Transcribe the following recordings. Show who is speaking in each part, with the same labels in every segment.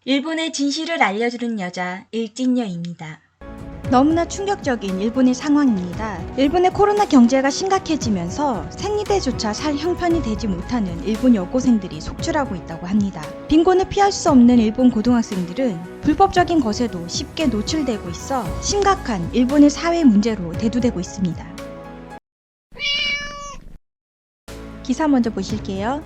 Speaker 1: 일본의 진실을 알려주는 여자 일진녀입니다.
Speaker 2: 너무나 충격적인 일본의 상황입니다. 일본의 코로나 경제가 심각해지면서 생리대조차 살 형편이 되지 못하는 일본 여고생들이 속출하고 있다고 합니다. 빈곤을 피할 수 없는 일본 고등학생들은 불법적인 것에도 쉽게 노출되고 있어 심각한 일본의 사회 문제로 대두되고 있습니다. 기사 먼저 보실게요.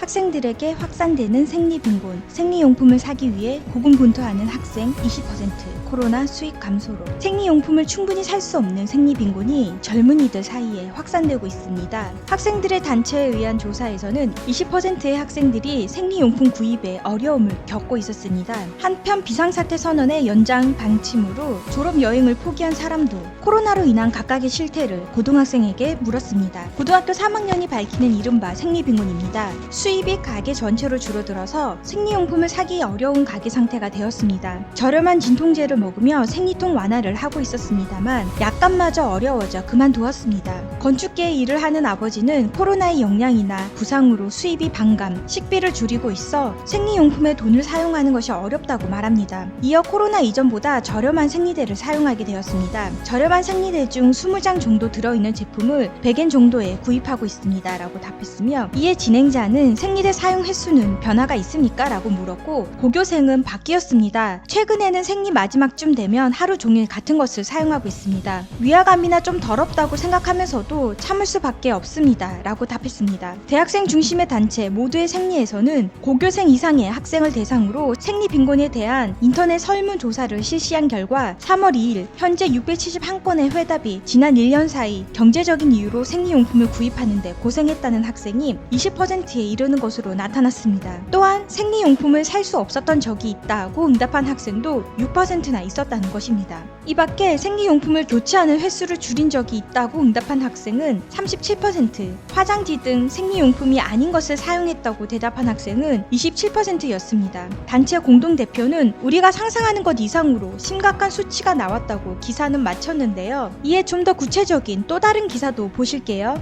Speaker 2: 학생들에게 확산되는 생리빈곤, 생리용품을 사기 위해 고군분투하는 학생 20%, 코로나 수익 감소로 생리용품을 충분히 살 수 없는 생리빈곤이 젊은이들 사이에 확산되고 있습니다. 학생들의 단체에 의한 조사에서는 20%의 학생들이 생리용품 구입에 어려움을 겪고 있었습니다. 한편 비상사태 선언의 연장 방침으로 졸업여행을 포기한 사람도 코로나로 인한 각각의 실태를 고등학생에게 물었습니다. 고등학교 3학년이 밝히는 이른바 생리빈곤입니다. 수입이 가게 전체로 줄어들어서 생리용품을 사기 어려운 가게 상태가 되었습니다. 저렴한 진통제를 먹으며 생리통 완화를 하고 있었습니다만 약값마저 어려워져 그만두었습니다. 건축계에 일을 하는 아버지는 코로나의 영향이나 부상으로 수입이 반감, 식비를 줄이고 있어 생리용품에 돈을 사용하는 것이 어렵다고 말합니다. 이어 코로나 이전보다 저렴한 생리대를 사용하게 되었습니다. 저렴한 생리대 중 20장 정도 들어있는 제품을 100엔 정도에 구입하고 있습니다 라고 답했으며, 이에 진행자는 생리대 사용 횟수는 변화가 있습니까? 라고 물었고, 고교생은 바뀌었습니다. 최근에는 생리 마지막쯤 되면 하루 종일 같은 것을 사용하고 있습니다. 위화감이나 좀 더럽다고 생각하면서도 참을 수밖에 없습니다 라고 답했습니다. 대학생 중심의 단체 모두의 생리에서는 고교생 이상의 학생을 대상으로 생리빈곤에 대한 인터넷 설문조사를 실시한 결과 3월 2일 현재 671건의 회답이 지난 1년 사이 경제적인 이유로 생리용품을 구입하는데 고생했다는 학생이 20%에 이르는 것으로 나타났습니다. 또한 생리용품을 살 수 없었던 적이 있다고 응답한 학생도 6%나 있었다는 것입니다. 이 밖에 생리용품을 교체하는 횟수를 줄인 적이 있다고 응답한 학생은 37%, 화장지 등 생리용품이 아닌 것을 사용했다고 대답한 학생은 27%였습니다. 단체 공동대표는 우리가 상상하는 것 이상으로 심각한 수치가 나왔다고 기사는 마쳤는데요. 이에 좀 더 구체적인 또 다른 기사도 보실게요.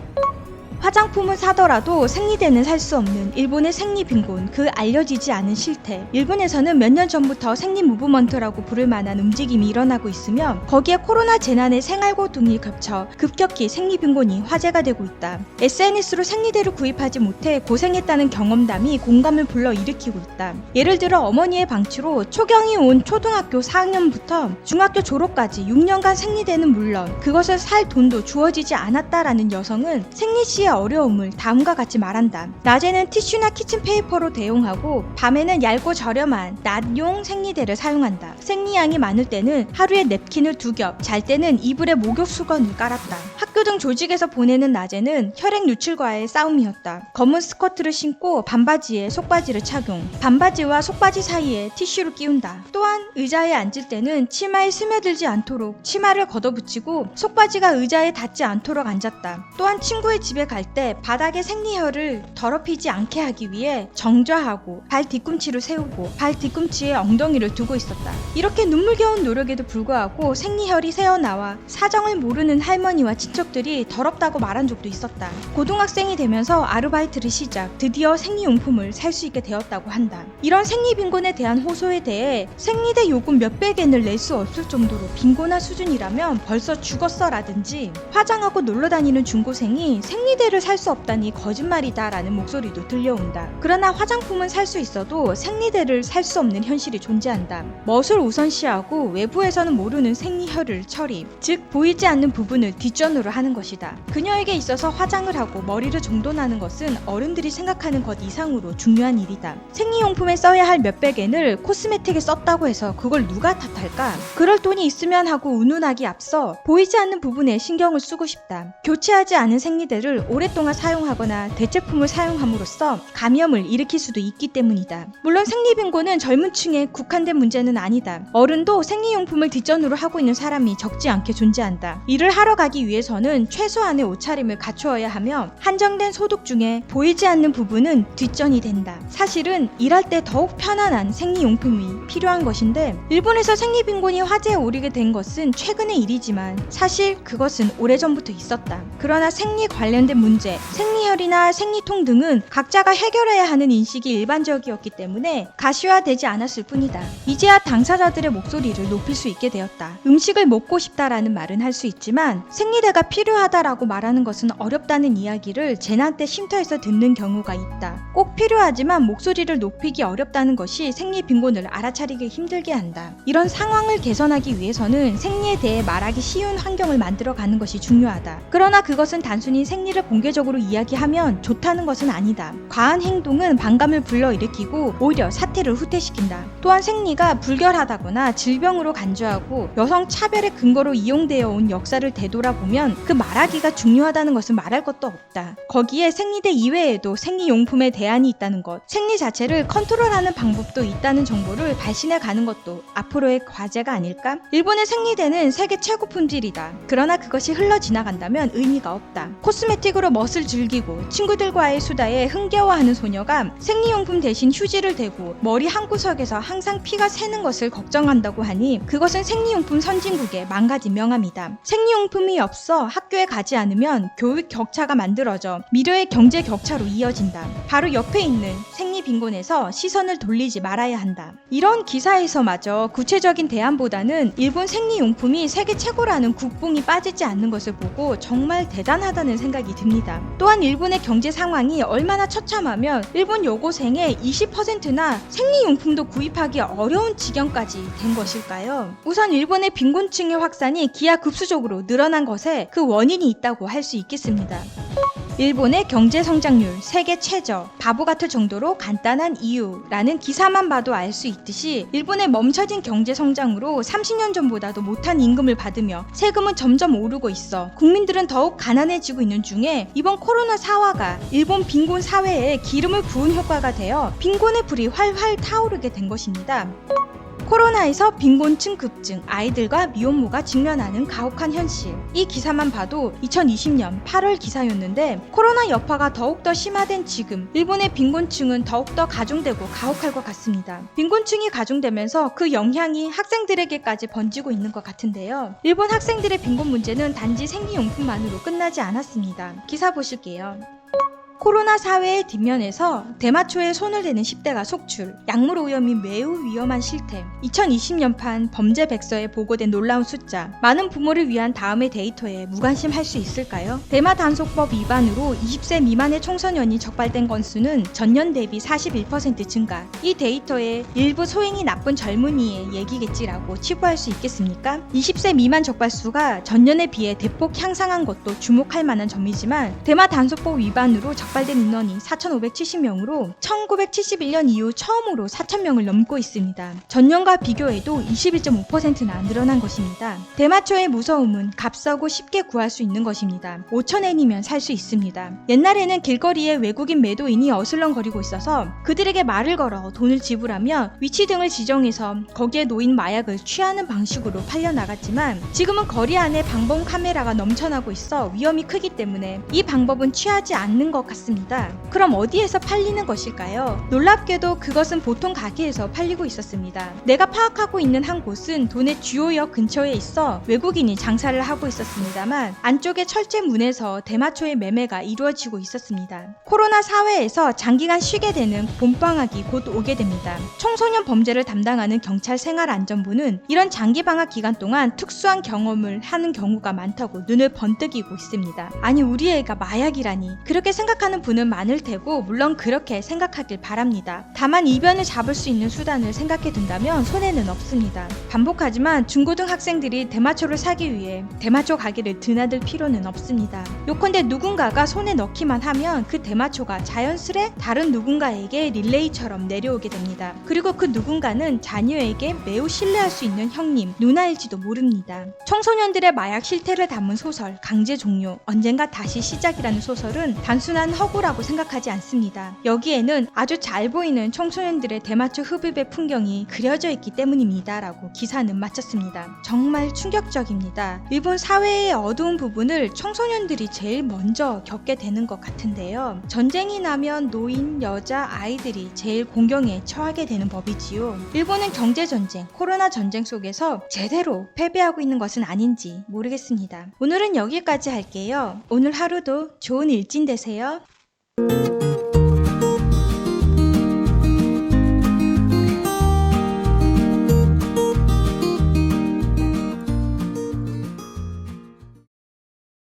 Speaker 2: 화장품을 사더라도 생리대는 살 수 없는 일본의 생리빈곤, 그 알려지지 않은 실태. 일본에서는 몇 년 전부터 생리 무브먼트라고 부를 만한 움직임이 일어나고 있으며, 거기에 코로나 재난의 생활고통이 겹쳐 급격히 생리빈곤이 화제가 되고 있다. SNS로 생리대를 구입하지 못해 고생했다는 경험담이 공감을 불러일으키고 있다. 예를 들어 어머니의 방치로 초경이 온 초등학교 4학년부터 중학교 졸업까지 6년간 생리대는 물론 그것을 살 돈도 주어지지 않았다라는 여성은 생리시의 어려움을 다음과 같이 말한다. 낮에는 티슈나 키친페이퍼로 대용하고 밤에는 얇고 저렴한 낫용 생리대를 사용한다. 생리량이 많을 때는 하루에 냅킨을 2겹, 잘 때는 이불에 목욕 수건을 깔았다. 학교 등 조직에서 보내는 낮에는 혈액 누출과의 싸움이었다. 검은 스커트를 신고 반바지에 속바지를 착용, 반바지와 속바지 사이에 티슈를 끼운다. 또한 의자에 앉을 때는 치마에 스며들지 않도록 치마를 걷어붙이고 속바지가 의자에 닿지 않도록 앉았다. 또한 친구의 집에 갈 때 바닥에 생리혈을 더럽히지 않게 하기 위해 정좌하고 발 뒤꿈치를 세우고 발 뒤꿈치에 엉덩이를 두고 있었다. 이렇게 눈물겨운 노력에도 불구하고 생리혈이 새어나와 사정을 모르는 할머니와 친척들이 더럽다고 말한 적도 있었다. 고등학생이 되면서 아르바이트를 시작, 드디어 생리용품을 살 수 있게 되었다고 한다. 이런 생리빈곤에 대한 호소에 대해 생리대 요금 몇백 엔을 낼 수 없을 정도로 빈곤한 수준이라면 벌써 죽었어 라든지, 화장하고 놀러다니는 중고생이 생리대를 살 수 없다니 거짓말이다 라는 목소리도 들려온다. 그러나 화장품은 살 수 있어도 생리대를 살 수 없는 현실이 존재한다. 멋을 우선시하고 외부에서는 모르는 생리혈을 처리, 즉 보이지 않는 부분을 뒷전으로 하는 것이다. 그녀에게 있어서 화장을 하고 머리를 정돈하는 것은 어른들이 생각하는 것 이상으로 중요한 일이다. 생리용품에 써야 할 몇백 엔을 코스메틱에 썼다고 해서 그걸 누가 탓할까? 그럴 돈이 있으면 하고 운운하기 앞서 보이지 않는 부분에 신경을 쓰고 싶다. 교체하지 않은 생리대를 오랫동안 사용하거나 대체품을 사용함으로써 감염을 일으킬 수도 있기 때문이다. 물론 생리빈곤은 젊은 층에 국한된 문제는 아니다. 어른도 생리용품을 뒷전으로 하고 있는 사람이 적지 않게 존재한다. 일을 하러 가기 위해서는 최소한의 옷차림을 갖추어야 하며 한정된 소득 중에 보이지 않는 부분은 뒷전이 된다. 사실은 일할 때 더욱 편안한 생리용품이 필요한 것인데, 일본에서 생리빈곤이 화제에 오르게 된 것은 최근의 일이지만 사실 그것은 오래전부터 있었다. 그러나 생리 관련된 문제, 생리혈이나 생리통 등은 각자가 해결해야 하는 인식이 일반적이었기 때문에 가시화되지 않았을 뿐이다. 이제야 당사자들의 목소리를 높일 수 있게 되었다. 음식을 먹고 싶다라는 말은 할 수 있지만 생리대가 필요하다라고 말하는 것은 어렵다는 이야기를 재난 때 쉼터에서 듣는 경우가 있다. 꼭 필요하지만 목소리를 높이기 어렵다는 것이 생리 빈곤을 알아차리기 힘들게 한다. 이런 상황을 개선하기 위해서는 생리에 대해 말하기 쉬운 환경을 만들어가는 것이 중요하다. 그러나 그것은 단순히 생리를 공개적으로 이야기하면 좋다는 것은 아니다. 과한 행동은 반감을 불러일으키고 오히려 사태를 후퇴시킨다. 또한 생리가 불결하다거나 질병으로 간주하고 여성 차별의 근거로 이용되어 온 역사를 되돌아보면 그 말하기가 중요하다는 것은 말할 것도 없다. 거기에 생리대 이외에도 생리용품에 대안이 있다는 것, 생리 자체를 컨트롤하는 방법도 있다는 정보를 발신해 가는 것도 앞으로의 과제가 아닐까? 일본의 생리대는 세계 최고 품질이다. 그러나 그것이 흘러 지나간다면 의미가 없다. 코스메틱으로 멋을 즐기고 친구들과의 수다에 흥겨워하는 소녀가 생리용품 대신 휴지를 대고 머리 한구석에서 항상 피가 새는 것을 걱정한다고 하니 그것은 생리용품 선진국의 망가진 명함이다. 생리용품이 없어 학교에 가지 않으면 교육 격차가 만들어져 미래의 경제 격차로 이어진다. 바로 옆에 있는 생리빈곤에서 시선을 돌리지 말아야 한다. 이런 기사에서마저 구체적인 대안보다는 일본 생리용품이 세계 최고라는 국뽕이 빠지지 않는 것을 보고 정말 대단하다는 생각이 듭니다. 또한 일본의 경제 상황이 얼마나 처참하면 일본 여고생의 20%나 생리용품도 구입하기 어려운 지경까지 된 것일까요? 우선 일본의 빈곤층의 확산이 기하급수적으로 늘어난 것에 그 원인이 있다고 할 수 있겠습니다. 일본의 경제 성장률 세계 최저, 바보 같을 정도로 간단한 이유라는 기사만 봐도 알 수 있듯이 일본의 멈춰진 경제 성장으로 30년 전보다도 못한 임금을 받으며 세금은 점점 오르고 있어 국민들은 더욱 가난해지고 있는 중에 이번 코로나 사화가 일본 빈곤 사회에 기름을 부은 효과가 되어 빈곤의 불이 활활 타오르게 된 것입니다. 코로나에서 빈곤층 급증, 아이들과 미혼모가 직면하는 가혹한 현실. 이 기사만 봐도 2020년 8월 기사였는데 코로나 여파가 더욱더 심화된 지금 일본의 빈곤층은 더욱더 가중되고 가혹할 것 같습니다. 빈곤층이 가중되면서 그 영향이 학생들에게까지 번지고 있는 것 같은데요. 일본 학생들의 빈곤 문제는 단지 생리용품만으로 끝나지 않았습니다. 기사 보실게요. 코로나 사회의 뒷면에서 대마초에 손을 대는 10대가 속출, 약물 오염이 매우 위험한 실태. 2020년판 범죄 백서에 보고된 놀라운 숫자. 많은 부모를 위한 다음의 데이터에 무관심할 수 있을까요? 대마 단속법 위반으로 20세 미만의 청소년이 적발된 건수는 전년 대비 41% 증가. 이 데이터에 일부 소행이 나쁜 젊은이의 얘기겠지라고 치부할 수 있겠습니까? 20세 미만 적발수가 전년에 비해 대폭 향상한 것도 주목할 만한 점이지만 대마 단속법 위반으로 적발된 인원이 4,570명으로 1971년 이후 처음으로 4,000명을 넘고 있습니다. 전년과 비교해도 21.5%나 늘어난 것입니다. 대마초의 무서움은 값싸고 쉽게 구할 수 있는 것입니다. 5,000엔이면 살 수 있습니다. 옛날에는 길거리에 외국인 매도인이 어슬렁거리고 있어서 그들에게 말을 걸어 돈을 지불하며 위치 등을 지정해서 거기에 놓인 마약을 취하는 방식으로 팔려나갔지만 지금은 거리 안에 방범 카메라가 넘쳐나고 있어 위험이 크기 때문에 이 방법은 취하지 않는 것 같습니다. 그럼 어디에서 팔리는 것일까요? 놀랍게도 그것은 보통 가게에서 팔리고 있었습니다. 내가 파악하고 있는 한 곳은 도내 주요역 근처에 있어 외국인이 장사를 하고 있었습니다만 안쪽의 철제문에서 대마초의 매매가 이루어지고 있었습니다. 코로나 사회에서 장기간 쉬게 되는 봄방학이 곧 오게 됩니다. 청소년 범죄를 담당하는 경찰 생활안전부는 이런 장기 방학 기간 동안 특수한 경험을 하는 경우가 많다고 눈을 번뜩이고 있습니다. 아니 우리 애가 마약이라니 그렇게 생각하는 분은 많을 테고 물론 그렇게 생각하길 바랍니다. 다만 이변을 잡을 수 있는 수단을 생각해 둔다면 손해는 없습니다. 반복하지만 중고등 학생들이 대마초를 사기 위해 대마초 가게를 드나들 필요는 없습니다. 요컨대 누군가가 손에 넣기만 하면 그 대마초가 자연스레 다른 누군가에게 릴레이처럼 내려오게 됩니다. 그리고 그 누군가는 자녀에게 매우 신뢰할 수 있는 형님, 누나일지도 모릅니다. 청소년들의 마약 실태를 담은 소설 강제 종료, 언젠가 다시 시작이라는 소설은 단순한 허구라고 생각하지 않습니다. 여기에는 아주 잘 보이는 청소년들의 대마초 흡입의 풍경이 그려져 있기 때문입니다. 라고 기사는 마쳤습니다. 정말 충격적입니다. 일본 사회의 어두운 부분을 청소년들이 제일 먼저 겪게 되는 것 같은데요. 전쟁이 나면 노인, 여자, 아이들이 제일 공경에 처하게 되는 법이지요. 일본은 경제전쟁, 코로나 전쟁 속에서 제대로 패배하고 있는 것은 아닌지 모르겠습니다. 오늘은 여기까지 할게요. 오늘 하루도 좋은 일진 되세요.